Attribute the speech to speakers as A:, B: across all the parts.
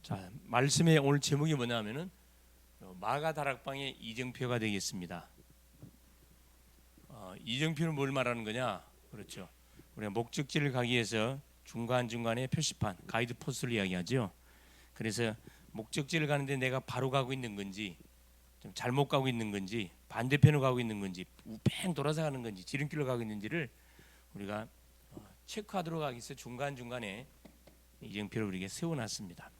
A: 자, 말씀의 오늘 제목이 뭐냐면은 마가 다락방의 이정표가 되겠습니다. 이정표는 뭘 말하는 거냐? 그렇죠. 우리가 목적지를 가기 위해서 중간중간에 표시판, 가이드 포스를 이야기하죠. 그래서 목적지를 가는데 내가 바로 가고 있는 건지, 좀 잘못 가고 있는 건지, 반대편으로 가고 있는 건지, 우팽 돌아서 가는 건지, 지름길로 가고 있는지를 우리가 체크하도록 하기 위해서 중간중간에 이정표를 우리에게 세워놨습니다.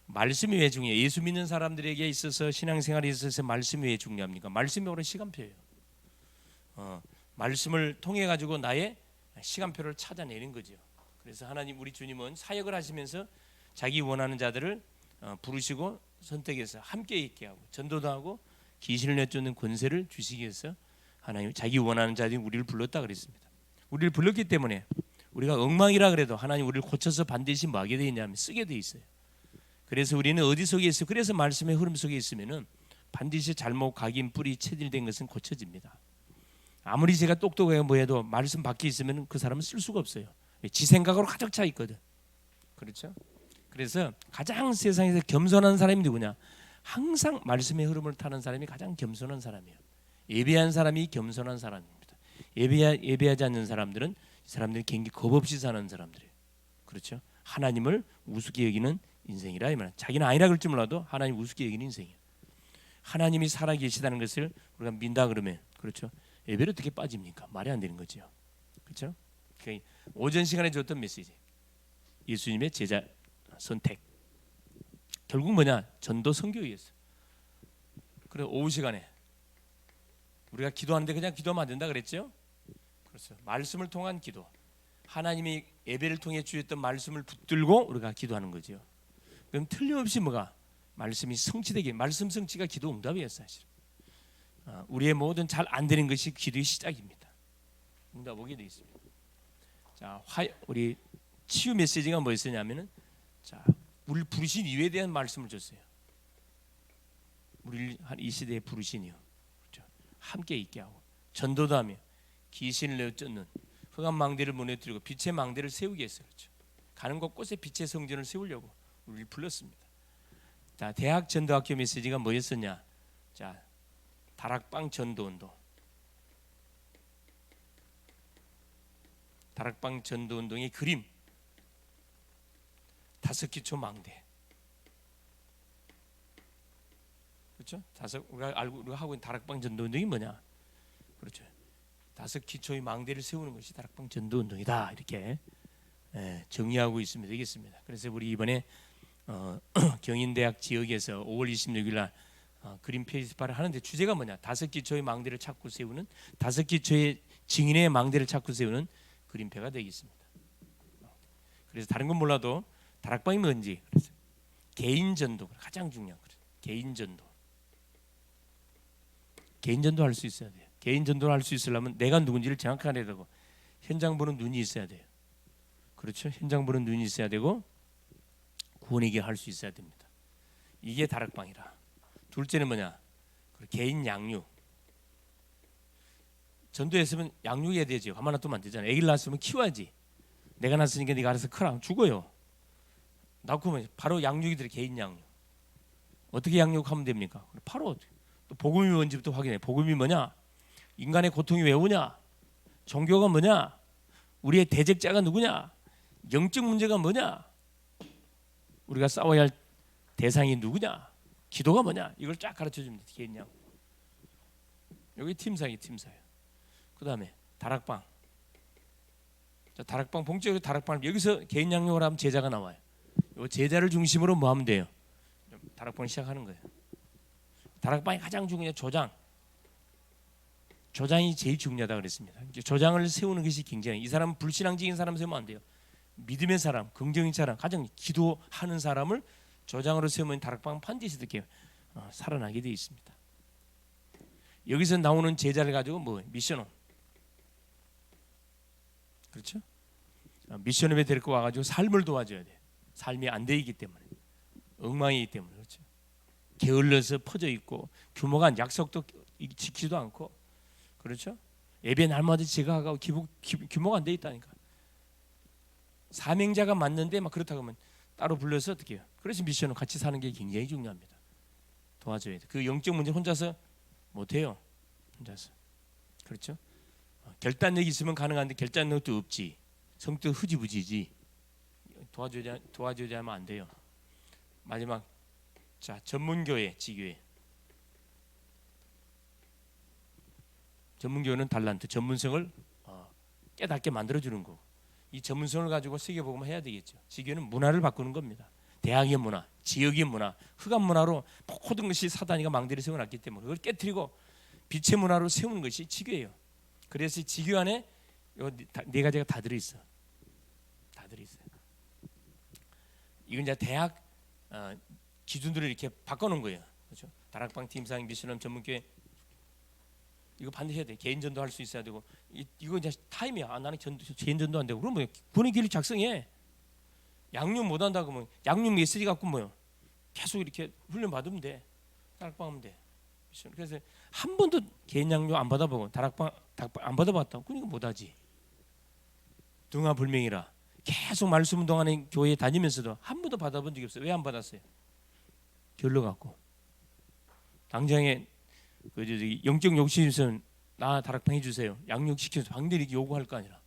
A: 말씀이 왜 중요해요? 예수 믿는 사람들에게 있어서 신앙생활에 있어서 말씀이 왜 중요합니까? 말씀이 오늘 시간표예요. 말씀을 통해 가지고 나의 시간표를 찾아내는 거죠. 그래서 하나님 우리 주님은 사역을 하시면서 자기 원하는 자들을 부르시고 선택해서 함께 있게 하고 전도도 하고 귀신을 내쫓는 권세를 주시기 위해서 하나님 자기 원하는 자들이 우리를 불렀다 그랬습니다. 우리를 불렀기 때문에 우리가 엉망이라 그래도 하나님 우리를 고쳐서 반드시 뭐 하게 되어 있냐면 쓰게 되어 있어요. 그래서 우리는 어디 속에 있어? 그래서 말씀의 흐름 속에 있으면은 반드시 잘못 각인 뿌리 체질된 것은 고쳐집니다. 아무리 제가 똑똑하게 뭐해도 말씀 밖에 있으면 그 사람은 쓸 수가 없어요. 지 생각으로 가득 차 있거든. 그렇죠? 그래서 가장 세상에서 겸손한 사람이 누구냐? 항상 말씀의 흐름을 타는 사람이 가장 겸손한 사람이에요. 예배한 사람이 겸손한 사람입니다. 예배하지 않는 사람들은 이 사람들이 굉장히 겁 없이 사는 사람들이에요. 그렇죠? 하나님을 우습게 여기는 인생이라 이 말이야. 자기는 아니라 그럴지 몰라도 하나님 우습게 여기는 인생이에요. 하나님이 살아 계시다는 것을 우리가 민다 그러면 그렇죠. 예배를 어떻게 빠집니까? 말이 안 되는 거죠. 그렇죠? 그러니까 오전 시간에 줬던 메시지. 예수님의 제자 선택. 결국 뭐냐? 전도 선교였어. 그래 오후 시간에 우리가 기도하는데 그냥 기도하면 안 된다 그랬죠? 그렇죠. 말씀을 통한 기도. 하나님이 예배를 통해 주셨던 말씀을 붙들고 우리가 기도하는 거죠. 그럼 틀림없이 뭐가 말씀이 성취되게 말씀 성취가 기도 응답이에요 사실. 우리의 모든 잘 안 되는 것이 기도의 시작입니다. 응답 오게 돼 있습니다. 자, 우리 치유 메시지가 뭐였냐면은 자, 우리를 부르신 이유에 대한 말씀을 줬어요. 우리를 이 시대에 부르시니요. 그렇죠? 함께 있게 하고 전도도 하며 귀신을 내쫓는 흑암 망대를 무너뜨리고 빛의 망대를 세우게 했어요. 그렇죠? 가는 곳곳에 빛의 성전을 세우려고 우리를 불렀습니다. 자, 대학 전도학교 메시지가 뭐였었냐? 자, 다락방 전도운동. 다락방 전도운동의 그림. 다섯 기초 망대. 그렇죠? 우리가 하고 있는 다락방 전도운동이 뭐냐? 그렇죠. 다섯 기초의 망대를 세우는 것이 다락방 전도운동이다. 이렇게 정의하고 있으면 되겠습니다. 그래서 우리 이번에 경인대학 지역에서 5월 26일 날 그림 페스티벌을 하는데 주제가 뭐냐? 다섯 기초의 망대를 찾고 세우는 다섯 기초의 증인의 망대를 찾고 세우는 그림패가 되겠습니다. 그래서 다른 건 몰라도 다락방이 뭔지 그래서 개인 전도 가장 중요한 거예요. 개인 전도. 개인 전도 할 수 있어야 돼요. 개인 전도를 할 수 있으려면 내가 누군지를 정확하게 해야 되고 현장 보는 눈이 있어야 돼요. 그렇죠? 현장 보는 눈이 있어야 되고 구원에게 할 수 있어야 됩니다. 이게 다락방이라. 둘째는 뭐냐? 개인 양육. 전도했으면 양육해야 되죠. 가만 놔두면 안 되잖아요. 애기를 낳았으면 키워야지. 내가 낳았으니까 네가 알아서 크라. 죽어요. 낳고 바로 양육이 들어. 개인 양육. 어떻게 양육하면 됩니까? 바로 또 복음이 뭔지부터 확인해. 복음이 뭐냐? 인간의 고통이 왜 오냐? 종교가 뭐냐? 우리의 대적자가 누구냐? 영적 문제가 뭐냐? 우리가 싸워야 할 대상이 누구냐? 기도가 뭐냐? 이걸 쫙 가르쳐 줍니다. 개인 양육. 여기 팀사예요. 그 다음에 다락방. 자, 다락방 본격적으로 다락방 여기서 개인 양육을 하면 제자가 나와요. 이 제자를 중심으로 뭐 하면 돼요? 다락방을 시작하는 거예요. 다락방이 가장 중요한 조장. 조장이 제일 중요하다 그랬습니다. 조장을 세우는 것이 굉장히 이 사람은 불신앙적인 사람 세우면 안 돼요. 믿음의 사람, 긍정의 사람, 가장 기도하는 사람을 조장으로 세우면 다락방은 반드시 이렇게 살아나게 되어 있습니다. 여기서 나오는 제자를 가지고 뭐 미션홈. 그렇죠? 미션홈에 데리고 와가지고 삶을 도와줘야 돼. 삶이 안 되기 때문에 엉망이기 때문에 그렇죠. 게을러서 퍼져 있고 규모가 약속도 지키지도 않고 그렇죠. 예배 날마다 제가 하고 규모가 안 돼 있다니까. 사명자가 맞는데 막 그렇다고 하면 따로 불러서 어떻게 해요? 그래서 미션을 같이 사는 게 굉장히 중요합니다. 도와줘야 돼. 그 영적 문제 혼자서 못해요. 혼자서. 그렇죠? 결단력이 있으면 가능한데 결단력도 없지. 성격 흐지부지지. 도와줘야 하면 안 돼요. 마지막, 자, 전문교회, 지교회. 전문교회는 달란트, 전문성을 깨닫게 만들어주는 거고, 이 전문성을 가지고 세계복음을 해야 되겠죠. 지교회는 문화를 바꾸는 겁니다. 대학의 문화, 지역의 문화, 흑암 문화로 모든 것이 사단이가 망대를 세워놨기 때문에 그걸 깨트리고 빛의 문화로 세우는 것이 지교예요. 그래서 지교 안에 네 가지가 다 들어있어. 다 들어있어요. 이건 이제 대학 기준들을 이렇게 바꿔놓은 거예요. 그렇죠? 다락방, 팀상, 미션홈, 전문교회 이거 반드시 해야 돼. 개인 전도 할 수 있어야 되고 이거 이제 타임이야. 나는 개인 전도 안 되고 그러면 군의 길을 작성해. 양육 못 한다고 뭐 양육 메시지 갖고 뭐요? 계속 이렇게 훈련 받으면 돼. 다락방 하면 돼. 그래서 한 번도 개인 양육 안 받아보고 다락방 안 받아봤다고 그러니까 못하지. 등하불명이라 계속 말씀 운동하는 교회 다니면서도 한 번도 받아본 적이 없어요. 왜 안 받았어요? 결로 갖고 당장에 영적 욕심이 있으면 나 다락방 해주세요. 양육시켜서 방들이 요구할 거 아니라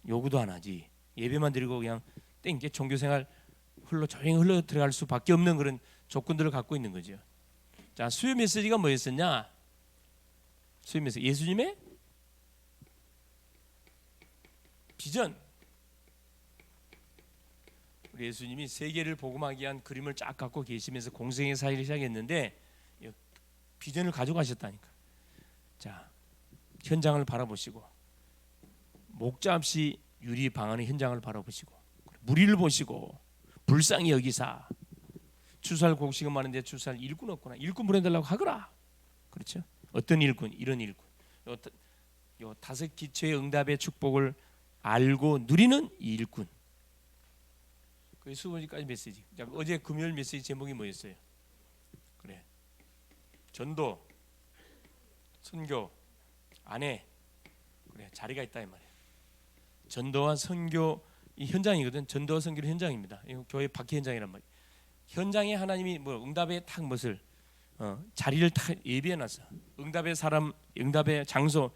A: 요구도 안 하지. 예배만 드리고 그냥 땡게 종교생활 조용히 흘러 들어갈 수밖에 없는 그런 조건들을 갖고 있는 거죠. 자, 수요 메시지가 뭐였었냐? 수요 메시지 예수님의 비전. 우리 예수님이 세계를 복음하기 위한 그림을 쫙 갖고 계시면서 공생의 사역을 시작했는데 비전을 가져가셨다니까. 자, 현장을 바라보시고 목자 없이 유리 방안의 현장을 바라보시고 무리를 보시고 불쌍히 여기사 추수할 곡식은 많은데 추수할 일꾼 없구나. 일꾼 보내달라고 하거라. 그렇죠? 어떤 일꾼? 이런 일꾼. 요 다섯 기초의 응답의 축복을 알고 누리는 이 일꾼. 그 수번까지 메시지. 자, 어제 금요일 메시지 제목이 뭐였어요? 그래. 전도, 선교, 아내. 그래, 자리가 있다 이 말이야. 전도와 선교 이 현장이거든. 전도와 선교는 현장입니다. 이거 교회 밖의 현장이란 말이야. 현장에 하나님이 뭐 응답의 탁 것을 자리를 탁 예비해놨어. 응답의 사람, 응답의 장소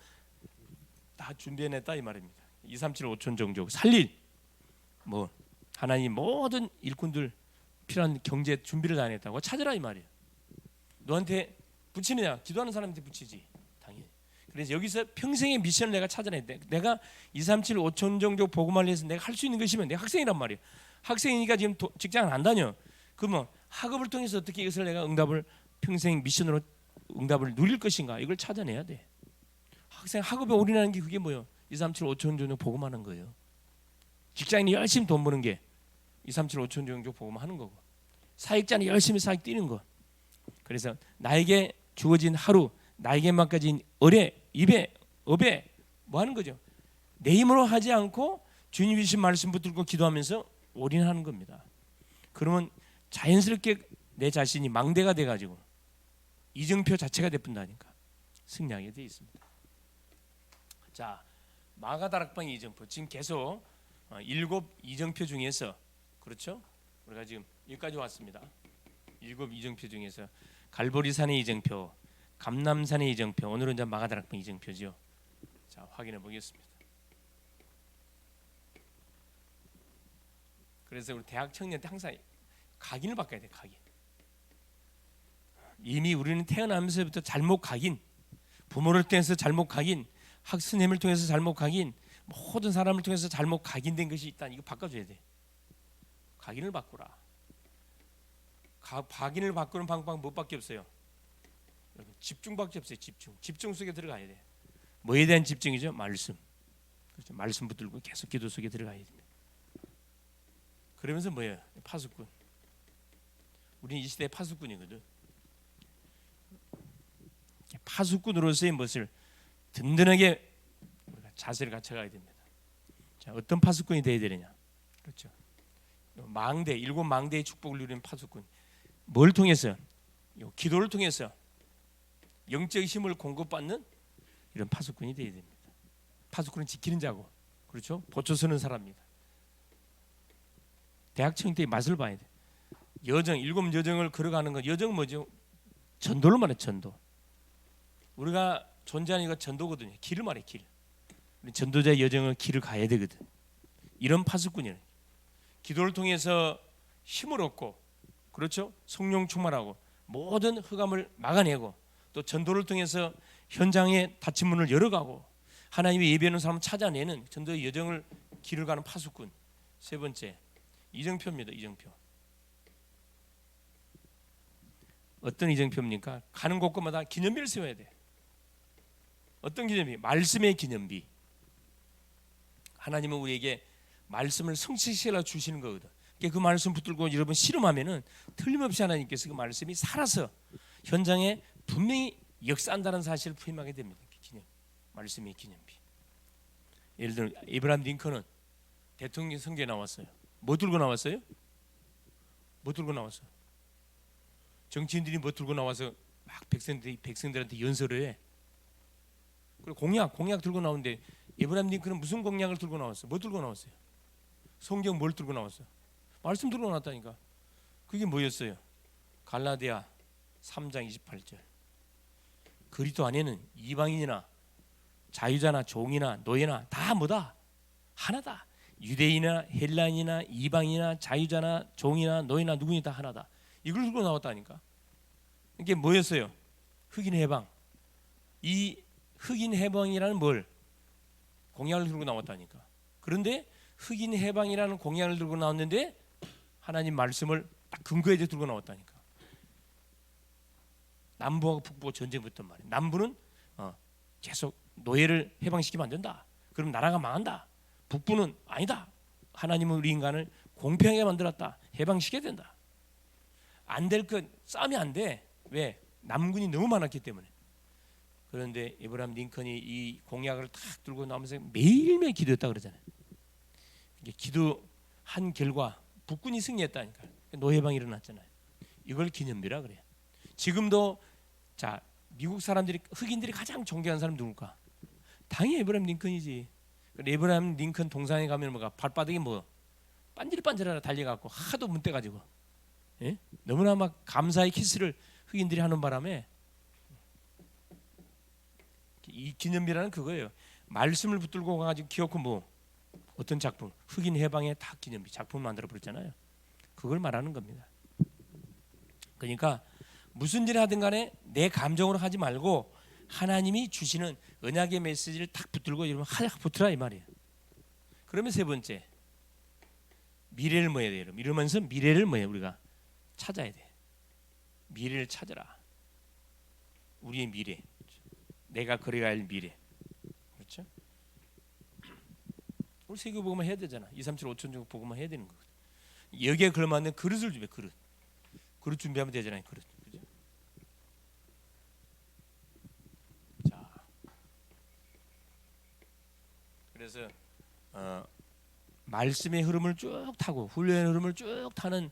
A: 다 준비해냈다 이 말입니다. 2, 3, 7, 5천 종족 살릴 뭐 하나님 모든 일꾼들 필요한 경제 준비를 다 해냈다고 찾으라 이 말이에요. 너한테 붙이느냐? 기도하는 사람한테 붙이지 당연히. 그래서 여기서 평생의 미션을 내가 찾아내야 돼. 내가 2, 3, 7, 5천 종족 복음을 위해서 내가 할 수 있는 것이면 내가 학생이란 말이에요. 학생이니까 지금 직장을 안 다녀. 그러면 학업을 통해서 어떻게 이것을 내가 응답을 평생 미션으로 응답을 누릴 것인가 이걸 찾아내야 돼. 학생 학업에 올인하는 게 그게 뭐예요? 2, 3, 7, 5천 종족 복음하는 거예요. 직장인이 열심히 돈 버는 게 2, 3, 7, 5천 종족 복음하는 거고 사역자는 열심히 사역 뛰는 거. 그래서 나에게 주어진 하루 나에게만 가진 입에 업에 뭐 하는 거죠? 내 힘으로 하지 않고 주님 주신 말씀 붙들고 기도하면서 올인하는 겁니다. 그러면 자연스럽게 내 자신이 망대가 돼가지고 이정표 자체가 돼뿐다니까 승리하게 돼 있습니다. 자, 마가다락방의 이정표 지금 계속 7 이정표 중에서 그렇죠? 우리가 지금 여기까지 왔습니다. 7 이정표 중에서 갈보리산의 이정표, 감남산의 이정표, 오늘은 이제 마가다락방 이정표죠. 자, 확인해 보겠습니다. 그래서 우리 대학 청년한테 항상 각인을 바꿔야 돼. 각인. 이미 우리는 태어나면서부터 잘못 각인, 부모를 통해서 잘못 각인, 학스님을 통해서 잘못 각인, 모든 사람을 통해서 잘못 각인된 것이 있다. 이거 바꿔줘야 돼. 각인을 바꾸라. 각인을 바꾸는 방법 뭐밖에 없어요? 집중밖에 없어요. 집중 속에 들어가야 돼. 뭐에 대한 집중이죠? 말씀. 그렇죠? 말씀 붙들고 계속 기도 속에 들어가야 됩니다. 그러면서 뭐예요? 파수꾼. 우리는 이 시대의 파수꾼이거든. 파수꾼으로서의 것을 든든하게 우리가 자세를 갖춰가야 됩니다. 자, 어떤 파수꾼이 되어야 되느냐? 그렇죠. 망대, 7 망대의 축복을 누리는 파수꾼. 뭘 통해서? 기도를 통해서 영적 힘을 공급받는 이런 파수꾼이 되어야 됩니다. 파수꾼은 지키는 자고, 그렇죠? 보초 서는 사람입니다. 대학청 때 맛을 봐야 돼. 여정, 7여정을 걸어가는 건, 여정 뭐죠? 전도를 말해. 전도. 우리가 존재하는 이거 전도거든요. 길을 말해. 길. 전도자의 여정을 길을 가야 되거든. 이런 파수꾼이에요. 기도를 통해서 힘을 얻고, 그렇죠? 성령 충만하고 모든 흑암을 막아내고, 또 전도를 통해서 현장에 닫힌 문을 열어가고 하나님의 예배하는 사람을 찾아내는 전도의 여정을 길을 가는 파수꾼. 세 번째, 이정표입니다. 이정표. 어떤 이정표입니까? 가는 곳곳마다 기념비를 세워야 돼. 어떤 기념비? 말씀의 기념비. 하나님은 우리에게 말씀을 성취시켜 주시는 거거든. 그 말씀 붙들고 여러분 실험하면은 틀림없이 하나님께서 그 말씀이 살아서 현장에 분명히 역사한다는 사실을 부임하게 됩니다. 기념, 말씀의 기념비. 예를 들어 에브라임 링컨은 대통령 선거에 나왔어요. 뭐 들고 나왔어요? 뭐 들고 나왔어? 정치인들이 뭐 들고 나와서 막 백성들한테 연설을 해. 그리고 공약 들고 나오는데 에브라임 링컨은 무슨 공약을 들고 나왔어? 뭐 들고 나왔어요? 성경 뭘 들고 나왔어? 말씀 들고 나왔다니까. 그게 뭐였어요? 갈라디아 3장 28절. 그리스도 안에는 이방인이나 자유자나 종이나 노예나 다 뭐다? 하나다. 유대인이나 헬라인이나 이방인이나 자유자나 종이나 노예나 누구니 다 하나다. 이걸 들고 나왔다니까. 이게 뭐였어요? 흑인 해방. 이 흑인 해방이라는 뭘? 공약을 들고 나왔다니까. 그런데 흑인 해방이라는 공약을 들고 나왔는데 하나님 말씀을 딱 근거에 들고 나왔다니까. 남부하고 북부가 전쟁부터 말이야. 남부는 계속 노예를 해방시키면 안 된다. 그럼 나라가 망한다. 북부는 아니다. 하나님은 우리 인간을 공평하게 만들었다. 해방시켜야 된다. 안 될 것 싸면 안 돼. 왜? 남군이 너무 많았기 때문에. 그런데 에브라임 링컨이 이 공약을 탁 들고 나오면서 매일매일 기도했다 그러잖아요. 기도한 결과 북군이 승리했다니까. 노예방이 일어났잖아요. 이걸 기념비라 그래요. 지금도 자 미국 사람들이 흑인들이 가장 존경하는 사람 누굴까? 당연히 에브라임 링컨이지. 에브라임 링컨 동상에 가면 뭐가 발바닥이 뭐 반질반질하라 달려갖고 하도 문대가지고 예? 너무나 막 감사의 키스를 흑인들이 하는 바람에 이 기념비라는 그거예요. 말씀을 붙들고 가지고 기어코 뭐 어떤 작품 흑인 해방의 다 기념비 작품을 만들어 버렸잖아요. 그걸 말하는 겁니다. 그러니까 무슨 일을 하든 간에 내 감정으로 하지 말고 하나님이 주시는 언약의 메시지를 탁 붙들고 여러분 붙으라 이 말이에요. 그러면 세 번째 미래를 뭐 해야 돼요? 이러면서 미래를 뭐해 우리가 찾아야 돼. 미래를 찾아라. 우리의 미래, 내가 그려야 할 미래, 그렇죠? 우리 세계복음을 해야 되잖아. 2, 3, 7, 5천 종 복음을 해야 되는 거거든. 여기에 걸맞는 그릇을 준비해. 그릇 준비하면 되잖아요. 그릇. 그죠? 자, 그래서 말씀의 흐름을 쭉 타고 훈련의 흐름을 쭉 타는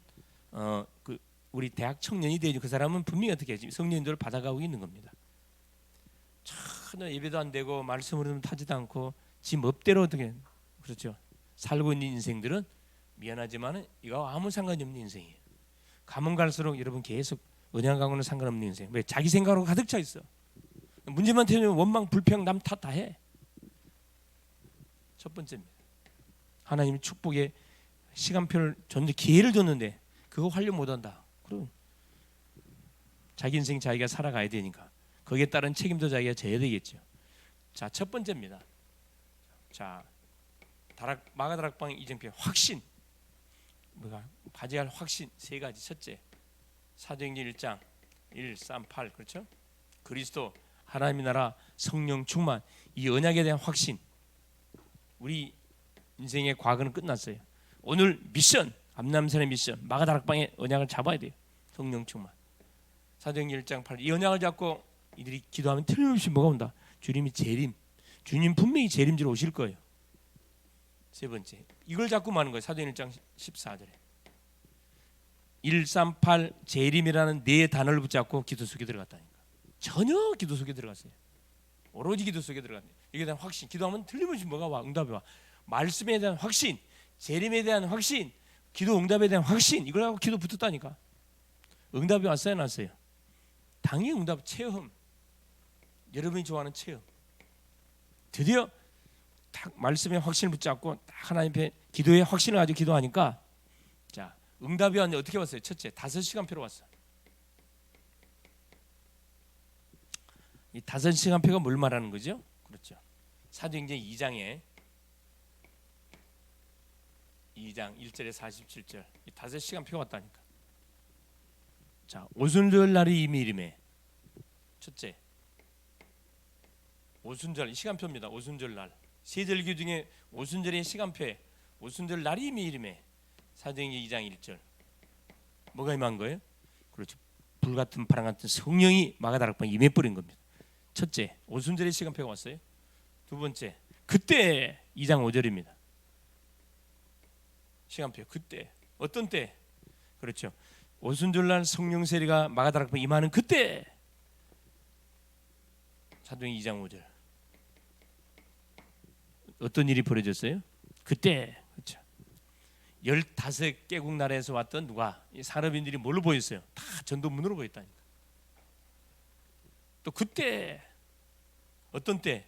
A: 그 우리 대학 청년이 되죠. 그 사람은 분명히 어떻게 해야지 성령님들을 받아가고 있는 겁니다. 전혀 예배도 안 되고 말씀 흐름 타지도 않고 지 멋대로 어떻게 그렇죠? 살고 있는 인생들은 미안하지만 이거 아무 상관이 없는 인생이에요. 가면 갈수록 여러분 계속 언양하고는 상관없는 인생. 왜? 자기 생각으로 가득 차 있어. 문제만 되면 원망 불평 남 탓 다 해. 첫 번째입니다. 하나님이 축복의 시간표를 줬는데 기회를 줬는데 그거 활용 못한다. 그럼 자기 인생 자기가 살아가야 되니까 거기에 따른 책임도 자기가 져야 되겠죠. 자, 첫 번째입니다. 자, 마가다락방 이정표 확신. 뭐가 가져야 할 확신 세 가지. 첫째, 사도행전 1장 1, 3, 8 그렇죠? 그리스도 하나님의 나라 성령 충만 이 언약에 대한 확신. 우리 인생의 과거는 끝났어요. 오늘 미션 암남산의 미션 마가다락방의 언약을 잡아야 돼요. 성령 충만. 사도행전 1장 8 이 언약을 잡고 이들이 기도하면 틀림없이 뭐가 온다. 주님이 재림. 주님 분명히 재림지로 오실 거예요. 세 번째 이걸 잡고 마는 거예요. 사도행전 1장 14절에 138 재림이라는 네 단어를 붙잡고 기도 속에 들어갔다니까. 전혀 기도 속에 들어갔어요. 오로지 기도 속에 들어갔네. 이게 대한 확신. 기도하면 틀림없이 뭐가 와? 응답이 와. 말씀에 대한 확신, 재림에 대한 확신, 기도 응답에 대한 확신, 이걸 갖고 기도 붙었다니까. 응답이 왔어요, 안 왔어요? 당연히 응답, 체험. 여러분이 좋아하는 체험. 드디어 딱 말씀에 확신을 붙잡고 딱 하나님 앞에 기도에 확신을 가지고 기도하니까, 자, 응답이 왔는데 어떻게 왔어요? 첫째, 5시간표로 왔어. 이 5시간표가 뭘 말하는 거죠? 그렇죠. 사도행전 2장 1절에 47절, 이 5시간표가 왔다니까. 자, 오순절 날이 이미 이름에, 첫째, 오순절 시간표입니다. 오순절 날, 세절기 중에 오순절의 시간표에 오순절 날이 이미 이름에, 사도행전 2장 1절. 뭐가 임한 거예요? 그렇죠. 불같은 바람 같은 성령이 마가다락방에 임해버린 겁니다. 첫째, 오순절의 시간표가 왔어요. 두 번째, 그때 2장 5절입니다. 시간표, 그때. 어떤 때? 그렇죠. 오순절날 성령 세례가 마가다락방에 임하는 그때. 사도행전 2장 5절. 어떤 일이 벌어졌어요? 그때. 그렇죠. 15개국 나라에서 왔던 누가? 이 산업인들이 뭘로 보였어요? 다 전도문으로 보였다니까. 또 그때, 어떤 때?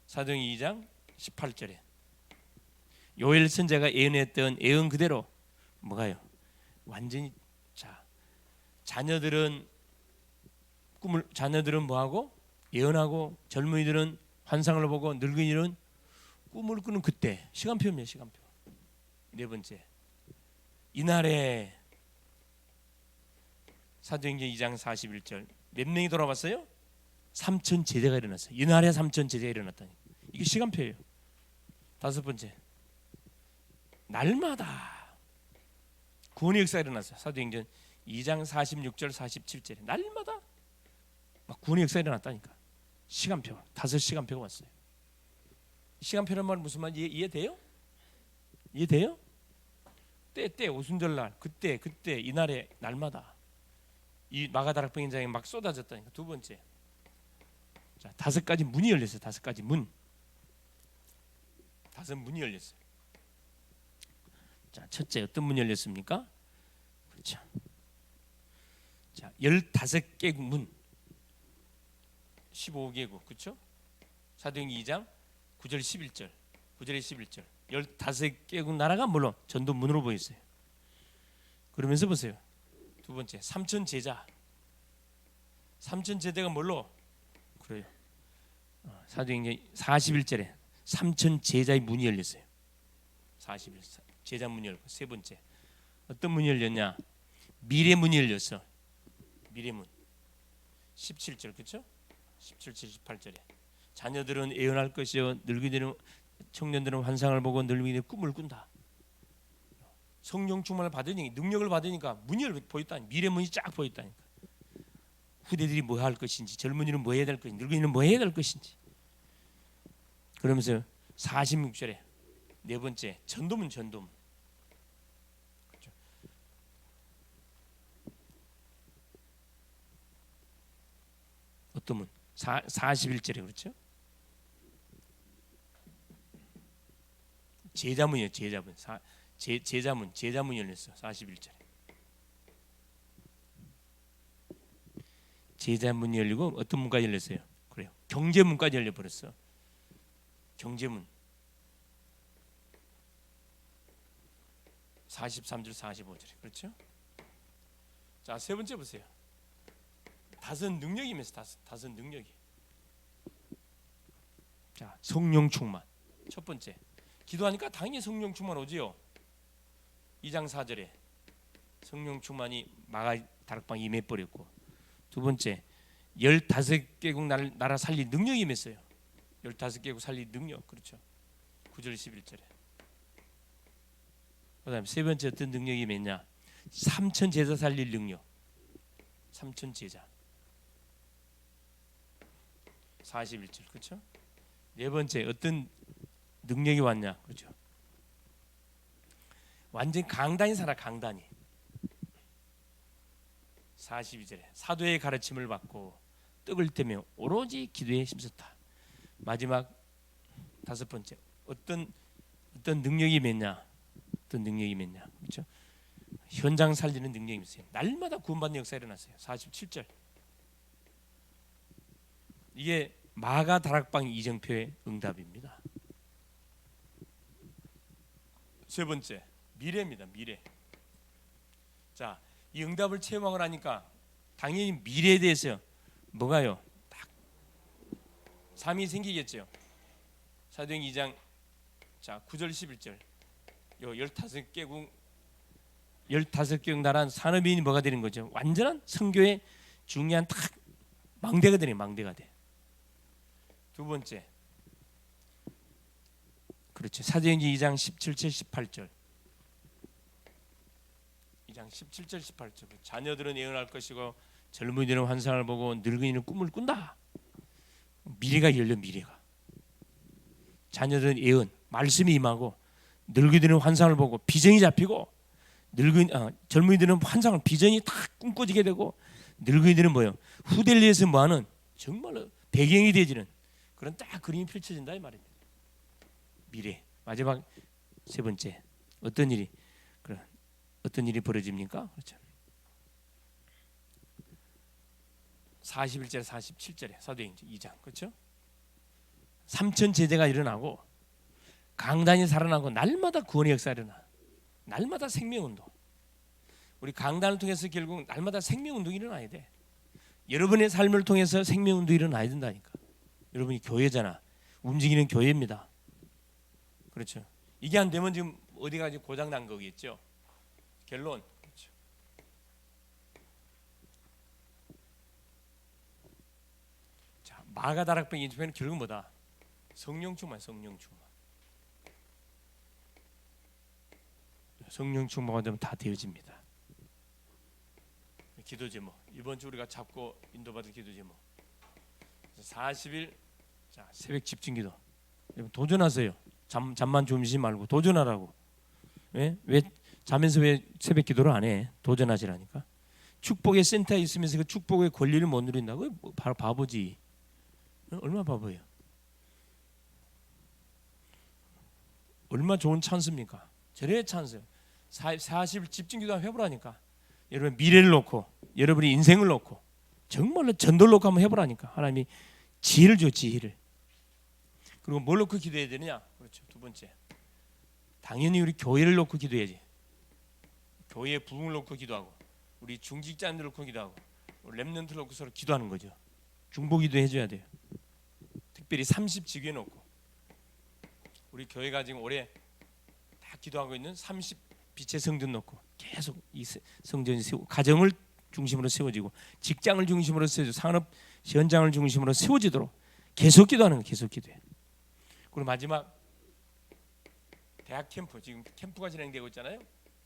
A: 사도행전 2장 18절에 요엘 선지자가 예언했던 예언 그대로 뭐가요? 완전히, 자, 자녀들은 뭐하고? 예언하고, 젊은이들은 환상을 보고, 늙은이들은 꿈을 꾸는 그때. 시간표입니다. 시간표. 네 번째, 이날에 사도행전 2장 41절 몇 명이 돌아왔어요? 3천 제자가 일어났어요. 이날에 3천 제자가 일어났다니. 이게 시간표예요. 다섯 번째, 날마다 구원의 역사가 일어났어요. 사도행전 2장 46절 47절에 날마다 막 구원의 역사가 일어났다니까. 시간표, 5시간표가 왔어요. 시간표란 말은 무슨 말인지 이해돼요? 이해돼요? 때 오순절날, 그때 이날에 날마다 이 마가다락방 현장에 막 쏟아졌다니까. 두 번째, 자, 5가지 문이 열렸어요. 5가지 문. 5문이 열렸어요. 자, 첫째, 어떤 문이 열렸습니까? 그렇죠. 자, 15개국 문, 15개국, 그렇죠? 사도행전 2장 9절 11절, 9절에 11절, 15개국 나라가 물론 전도 문으로 보였어요. 그러면서 보세요. 두 번째, 3천 제자. 3천 제자가 뭘로? 그래요. 사도행전 41절에 3천 제자의 문이 열렸어요. 41 제자 문이 열고. 세 번째, 어떤 문이 열렸냐? 미래 문이 열렸어. 미래 문. 17절, 그렇죠? 17절 18절에 자녀들은 예언할 것이요, 늙은이들은, 청년들은 환상을 보고, 늙은이들은 꿈을 꾼다. 성령 충만을 받으니, 능력을 받으니까 문이 보였다니. 미래 문이 쫙 보였다니까. 후대들이 뭐 할 것인지, 젊은이는 뭐 해야 될 것인지, 늙은이는 뭐 해야 될 것인지. 그러면서 46절에 네 번째, 전도문. 그렇죠? 어떤 문? 41절에 그렇죠? 제자문이에요. 제자문 열렸어. 41절에 제자문이 열리고 어떤 문까지 열렸어요? 그래요. 경제문까지 열려버렸어. 경제문 43절 45절에 그렇죠? 자, 세 번째 보세요. 5 능력이면서 다섯 능력이. 자, 성령 충만. 첫 번째, 기도하니까 당연히 성령 충만 오지요. 2장 4절에 성령 충만이 마가다락방에 임해버렸고, 두 번째, 15개국 나라 살릴 능력이 임했어요. 15개국 살릴 능력. 그렇죠. 9절 11절에. 그다음에 세 번째, 어떤 능력이 임했냐? 3천 제자 살릴 능력. 3천 제자. 41절. 그렇죠? 네 번째, 어떤 능력이 왔냐? 그렇죠? 완전 강단이 살아. 강단이. 42절에 사도의 가르침을 받고 떡을 떼며 오로지 기도에 힘썼다. 마지막 다섯 번째, 어떤 능력이 맺냐? 어떤 능력이 맺냐? 현장 살리는 능력이 있어요. 날마다 구원받는 역사가 일어났어요. 47절. 이게 마가 다락방 이정표의 응답입니다. 세 번째, 미래입니다. 미래. 자, 이 응답을 체험하고 나니까 당연히 미래에 대해서 뭐가요? 딱 삶이 생기겠죠. 사도행 2장 자 9절 11절. 요 15개국 나라 산업인이 뭐가 되는 거죠? 완전한 선교의 중요한 딱 망대가 되네. 망대가 돼. 두 번째, 그렇죠. 사도행전 2장 17절 18절. 2장 17절 18절. 자녀들은 예언할 것이고 젊은이들은 환상을 보고 늙은이는 꿈을 꾼다. 미래가 열려. 미래가. 자녀들은 예언, 말씀이 임하고 늙은이들은 환상을 보고 비전이 잡히고 젊은이들은 환상을 비전이 딱 꿈꿔지게 되고 늙은이들은 뭐예요? 후대를 위해서 뭐하는 정말로 배경이 되지는 그런 딱 그림이 펼쳐진다 이 말입니다. 미래. 마지막 세 번째, 어떤 일이 벌어집니까? 그렇죠. 41절 47절에 사도행전 2장 그렇죠? 3천 제자가 일어나고 강단이 살아나고 날마다 구원의 역사가 일어나. 날마다 생명운동. 우리 강단을 통해서 결국 날마다 생명운동이 일어나야 돼. 여러분의 삶을 통해서 생명운동이 일어나야 된다니까. 여러분이 교회잖아. 움직이는 교회입니다. 그렇죠. 이게 안 되면 지금 어디가 지금 고장 난 거겠죠. 결론. 그렇죠. 자, 마가다락방 인접에는 결국 뭐다? 성령 충만. 성령 충만가 되면 다 되어집니다. 기도 제목. 이번 주 우리가 잡고 인도받을 기도 제목. 40일 자, 새벽 집중기도. 도전하세요. 잠만 주무시지 말고 도전하라고. 왜 자면서 왜 새벽 기도를 안 해? 도전하시라니까. 축복의 센터에 있으면서 그 축복의 권리를 못 누린다고? 바로 바보지. 얼마나 바보예요. 얼마나 좋은 찬스입니까? 저래 찬스. 40일 집중기도 한번 해보라니까. 여러분 미래를 놓고 여러분의 인생을 놓고 정말로 전도를 놓고 한번 해보라니까. 하나님이 지혜를 줘. 지혜를. 그리고 뭘 놓고 기도해야 되느냐? 그렇죠. 두 번째, 당연히 우리 교회를 놓고 기도해야지. 교회의 부흥을 놓고 기도하고 우리 중직자님들 놓고 기도하고 렘넌트를 놓고 서로 기도하는 거죠. 중보기도 해줘야 돼요. 특별히 30지교에 놓고 우리 교회가 지금 올해 다 기도하고 있는 30 빛의 성전 놓고 계속 이 성전이 세워 가정을 중심으로 세워지고 직장을 중심으로 세워지고 산업 현장을 중심으로 세워지도록 계속 기도하는 거. 계속 기도해. 그리고 마지막 대학 캠프. 지금 캠프가 진행되고 있잖아요.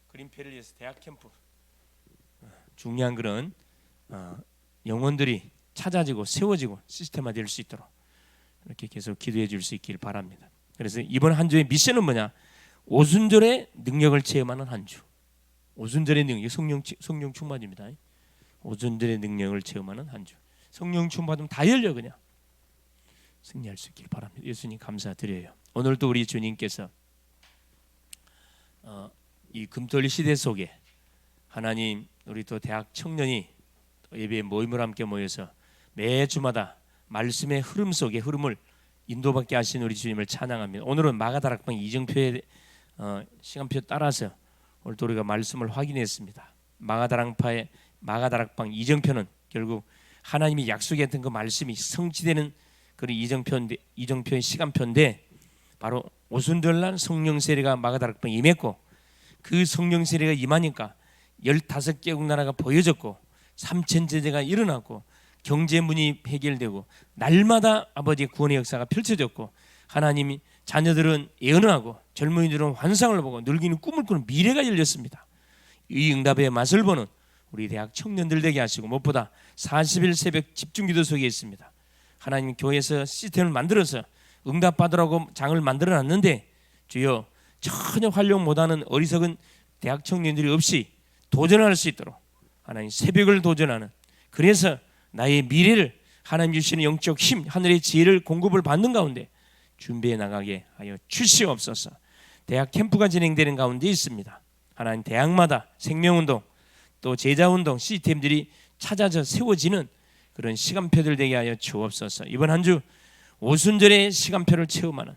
A: 그린페를 위해서 대학 캠프. 중요한 그런 영혼들이 찾아지고 세워지고 시스템화될 수 있도록 이렇게 계속 기도해 줄 수 있길 바랍니다. 그래서 이번 한 주의 미션은 뭐냐? 오순절의 능력을 체험하는 한 주. 오순절의 능력, 성령 충만입니다. 오순절의 능력을 체험하는 한 주. 성령 충만하면 다 열려 그냥. 승리할 수 있길 바랍니다. 예수님 감사드려요. 오늘도 우리 주님께서 이 금토일 시대 속에 하나님 우리 또 대학 청년이 예배 모임을 함께 모여서 매 주마다 말씀의 흐름 속에 흐름을 인도받게 하신 우리 주님을 찬양합니다. 오늘은 마가다락방 이정표의 시간표 따라서 오늘 또 우리가 말씀을 확인했습니다. 마가다락방 이정표는 결국 하나님이 약속했던 그 말씀이 성취되는 그런 이정표의 시간표인데 바로 오순절날 성령 세례가 마가다락방에 임했고 그 성령 세례가 임하니까 15개국 나라가 보여졌고 3천 제자가 일어났고 경제 문이 해결되고 날마다 아버지의 구원의 역사가 펼쳐졌고 하나님이 자녀들은 예언하고 젊은이들은 환상을 보고 늙은이는 꿈을 꾸는 미래가 열렸습니다. 이 응답의 맛을 보는 우리 대학 청년들 되게 하시고 무엇보다 40일 새벽 집중기도 속에 있습니다. 하나님 교회에서 시스템을 만들어서 응답받으라고 장을 만들어놨는데 주여 전혀 활용 못하는 어리석은 대학 청년들이 없이 도전할 수 있도록 하나님 새벽을 도전하는 그래서 나의 미래를 하나님 주시는 영적 힘 하늘의 지혜를 공급을 받는 가운데 준비해 나가게 하여 주시옵소서. 대학 캠프가 진행되는 가운데 있습니다. 하나님 대학마다 생명운동 또 제자운동 시스템들이 찾아져 세워지는 그런 시간표들 되게 하여 주옵소서. 이번 한 주 오순절의 시간표를 체험하는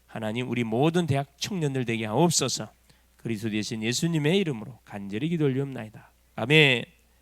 A: 하나님 우리 모든 대학 청년들 되게 하옵소서. 그리스도 되신 예수님의 이름으로 간절히 기도 올리옵나이다. 아멘.